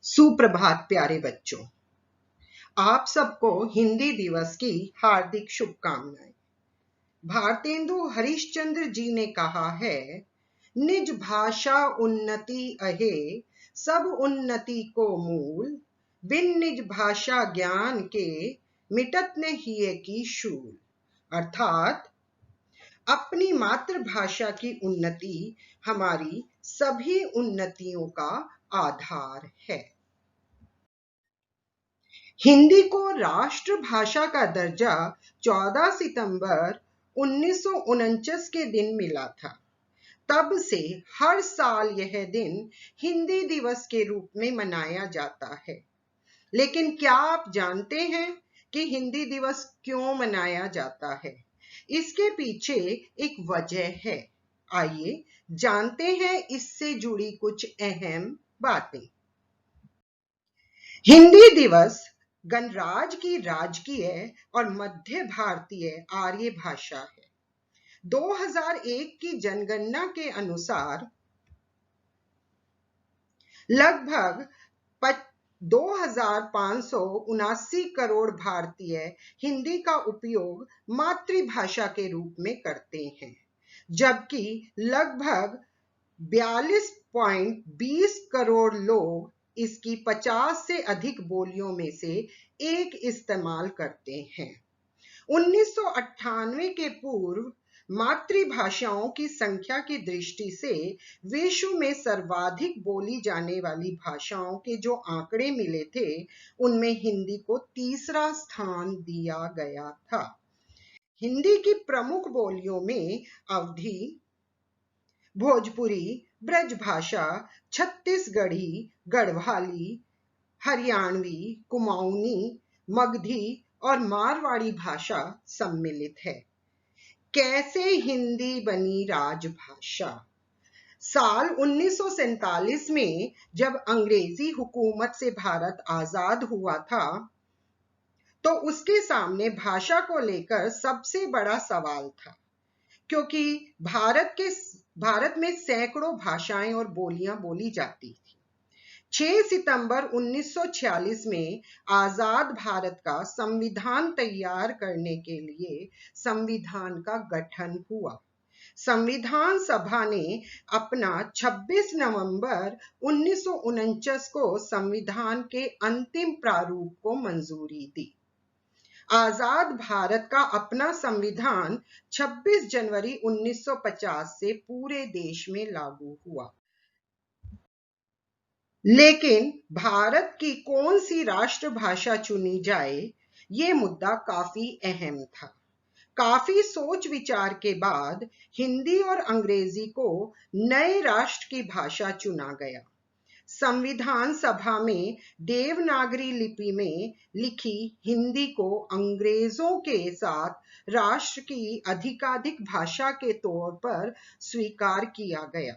सुप्रभात प्यारे बच्चों, आप सबको हिंदी दिवस की हार्दिक शुभकामनाएं। भारतेंदु हरिश्चंद्र जी ने कहा है, निज भाषा उन्नति अहे सब उन्नति को मूल, बिन निज भाषा ज्ञान के मिटत न हिय की शूल। अर्थात अपनी मातृभाषा की उन्नति हमारी सभी उन्नतियों का आधार है। हिंदी को राष्ट्रभाषा का दर्जा 14 सितंबर 1949 के दिन मिला था। तब से हर साल यह दिन हिंदी दिवस के रूप में मनाया जाता है। लेकिन क्या आप जानते हैं कि हिंदी दिवस क्यों मनाया जाता है? इसके पीछे एक वजह है। आइए जानते हैं इससे जुड़ी कुछ अहम बातें। हिंदी दिवस गणराज की राजकीय और मध्य भारतीय आर्य भाषा है। 2001 की जनगणना के अनुसार लगभग 2579 करोड़ भारतीय हिंदी का उपयोग मातृभाषा के रूप में करते हैं, जबकि लगभग 42.20 करोड़ लोग इसकी 50 से अधिक बोलियों में से एक इस्तेमाल करते हैं। 1998 के पूर्व मातृभाषाओं की संख्या की दृष्टि से विश्व में सर्वाधिक बोली जाने वाली भाषाओं के जो आंकड़े मिले थे, उनमें हिंदी को तीसरा स्थान दिया गया था। हिंदी की प्रमुख बोलियों में अवधी, भोजपुरी, ब्रजभाषा, छत्तीसगढ़ी, गढ़वाली, हरियाणवी, कुमाऊनी, मगधी और मारवाड़ी भाषा सम्मिलित है। कैसे हिंदी बनी राजभाषा? साल 1947 में जब अंग्रेजी हुकूमत से भारत आजाद हुआ था, तो उसके सामने भाषा को लेकर सबसे बड़ा सवाल था, क्योंकि भारत में सैकड़ों भाषाएं और बोलियां बोली जाती थी। 6 सितंबर 1946 में आजाद भारत का संविधान तैयार करने के लिए संविधान का गठन हुआ। संविधान सभा ने अपना 26 नवंबर 1949 को संविधान के अंतिम प्रारूप को मंजूरी दी। आजाद भारत का अपना संविधान 26 जनवरी 1950 से पूरे देश में लागू हुआ। लेकिन भारत की कौन सी राष्ट्रभाषा चुनी जाए, ये मुद्दा काफी अहम था। काफी सोच विचार के बाद हिंदी और अंग्रेजी को नए राष्ट्र की भाषा चुना गया। संविधान सभा में देवनागरी लिपि में लिखी हिंदी को अंग्रेजों के साथ राष्ट्र की अधिकाधिक भाषा के तौर पर स्वीकार किया गया।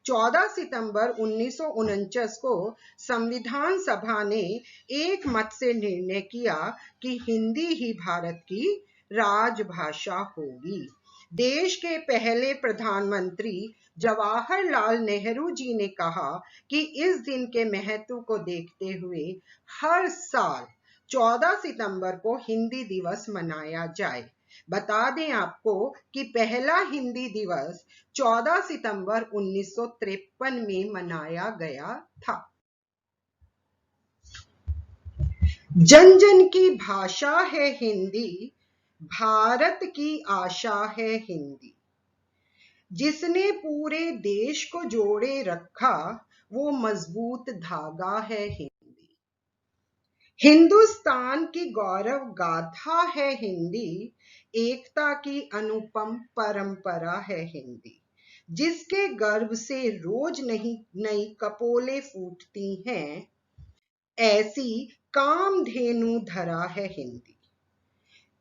14 सितंबर 1949 को संविधान सभा ने एक मत से निर्णय किया कि हिंदी ही भारत की राजभाषा होगी। देश के पहले प्रधानमंत्री जवाहरलाल नेहरू जी ने कहा कि इस दिन के महत्व को देखते हुए हर साल 14 सितंबर को हिंदी दिवस मनाया जाए। बता दें आपको कि पहला हिंदी दिवस 14 सितंबर 1953 में मनाया गया था। जन जन की भाषा है हिंदी, भारत की आशा है हिंदी। जिसने पूरे देश को जोड़े रखा, वो मजबूत धागा है हिंदी। हिंदुस्तान की गौरव गाथा है हिंदी, एकता की अनुपम परंपरा है हिंदी। जिसके गर्भ से रोज नई कपोले फूटती हैं, ऐसी कामधेनु धरा है हिंदी।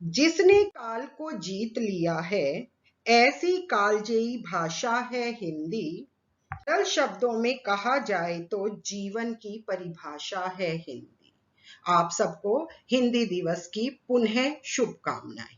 जिसने काल को जीत लिया है, ऐसी कालजयी भाषा है हिंदी। सरल शब्दों में कहा जाए तो जीवन की परिभाषा है हिंदी। आप सबको हिंदी दिवस की पुनः शुभकामनाएं।